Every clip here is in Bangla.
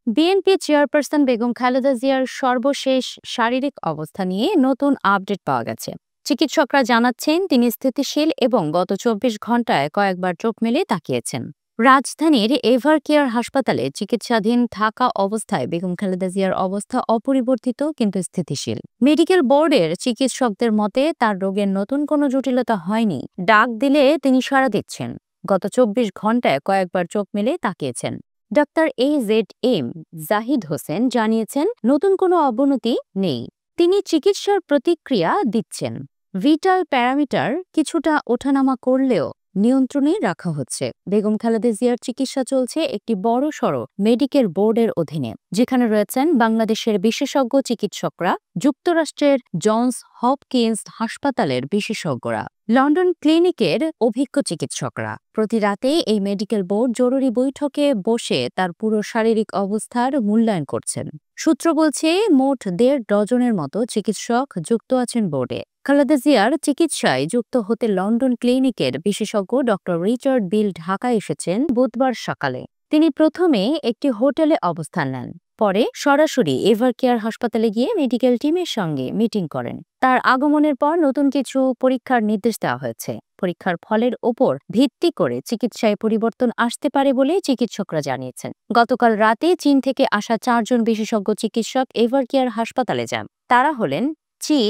বিএনপি চেয়ারপারসন বেগম খালেদা জিয়ার সর্বশেষ শারীরিক অবস্থা নিয়ে নতুন আপডেট পাওয়া গেছে। চিকিৎসকরা জানাচ্ছেন তিনি স্থিতিশীল এবং গত ২৪ ঘন্টায় কয়েকবার চোখ মেলে তাকিয়েছেন। রাজধানীর এভার কেয়ার হাসপাতালে চিকিৎসাধীন থাকা অবস্থায় বেগম খালেদা জিয়ার অবস্থা অপরিবর্তিত কিন্তু স্থিতিশীল। মেডিকেল বোর্ডের চিকিৎসকদের মতে তার রোগের নতুন কোনো জটিলতা হয়নি। ডাক দিলে তিনি সাড়া দিচ্ছেন। গত ২৪ ঘন্টায় কয়েকবার চোখ মেলে তাকিয়েছেন। ডাক্তার AZM জাহিদ হোসেন জানিয়েছেন নতুন কোনো অবনতি নেই। তিনি চিকিৎসার প্রতিক্রিয়া দিচ্ছেন। ভিটাল প্যারামিটার কিছুটা ওঠানামা করলেও নিয়ন্ত্রণে রাখা হচ্ছে। বেগম খালেদা জিয়ার চিকিৎসা চলছে একটি বড় সড় মেডিকেল বোর্ডের অধীনে, যেখানে রয়েছেন বাংলাদেশের বিশেষজ্ঞ চিকিৎসকরা, যুক্তরাষ্ট্রের জনস হপকিন্স হাসপাতালের বিশেষজ্ঞরা, লন্ডন ক্লিনিকের অভিজ্ঞ চিকিৎসকরা। প্রতি রাতে এই মেডিকেল বোর্ড জরুরি বৈঠকে বসে তার পুরো শারীরিক অবস্থার মূল্যায়ন করছেন। সূত্র বলছে মোট ১.৫ ডজনের মতো চিকিৎসক যুক্ত আছেন বোর্ডে। খালেদা জিয়ার চিকিৎসায় যুক্ত হতে লন্ডন ক্লিনিকের বিশেষজ্ঞ ডক্টর রিচার্ড বিল ঢাকায় এসেছেন বুধবার সকালে। তিনি প্রথমে একটি হোটেলে অবস্থান নেন, পরে সরাসরি এভার কেয়ার হাসপাতালে গিয়ে মেডিকেল টিমের সঙ্গে মিটিং করেন। তার আগমনের পর নতুন কিছু পরীক্ষার নির্দেশ দেওয়া হয়েছে। পরীক্ষার ফলের ওপর ভিত্তি করে চিকিৎসায় পরিবর্তন আসতে পারে বলে চিকিৎসকরা জানিয়েছেন। গতকাল রাতে চীন থেকে আসা ৪ জন বিশেষজ্ঞ চিকিৎসক এভার কেয়ার হাসপাতালে যান। তারা হলেন চি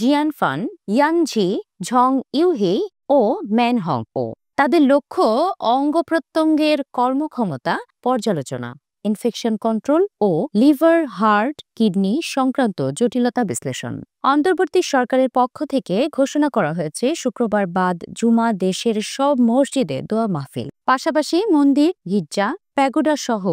জিয়ানফান, ইয়ানঝি, ঝং ইউহি ও ম্যানহং ও। তাদের লক্ষ্য অঙ্গ প্রত্যঙ্গের কর্মক্ষমতা পর্যালোচনা, ইনফেকশন কন্ট্রোল ও লিভার, হার্ট, কিডনি সংক্রান্ত জটিলতা বিশ্লেষণ। অন্তর্বর্তী সরকারের পক্ষ থেকে ঘোষণা করা হয়েছে শুক্রবার বাদ জুমা দেশের সব মসজিদে দোয়া মাহফিল, পাশাপাশি মন্দির, গির্জা, প্যাগোডা সহ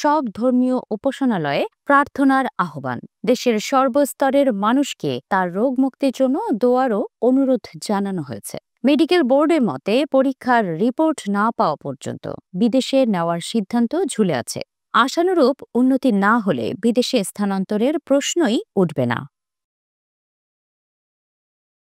সব ধর্মীয় উপাসনালয়ে প্রার্থনার আহ্বান। দেশের সর্বস্তরের মানুষকে তার রোগ মুক্তির জন্য দোয়ারও অনুরোধ জানানো হয়েছে। মেডিকেল বোর্ডের মতে পরীক্ষার রিপোর্ট না পাওয়া পর্যন্ত বিদেশে নেওয়ার সিদ্ধান্ত ঝুলে আছে। আশানুরূপ উন্নতি না হলে বিদেশে স্থানান্তরের প্রশ্নই উঠবে না।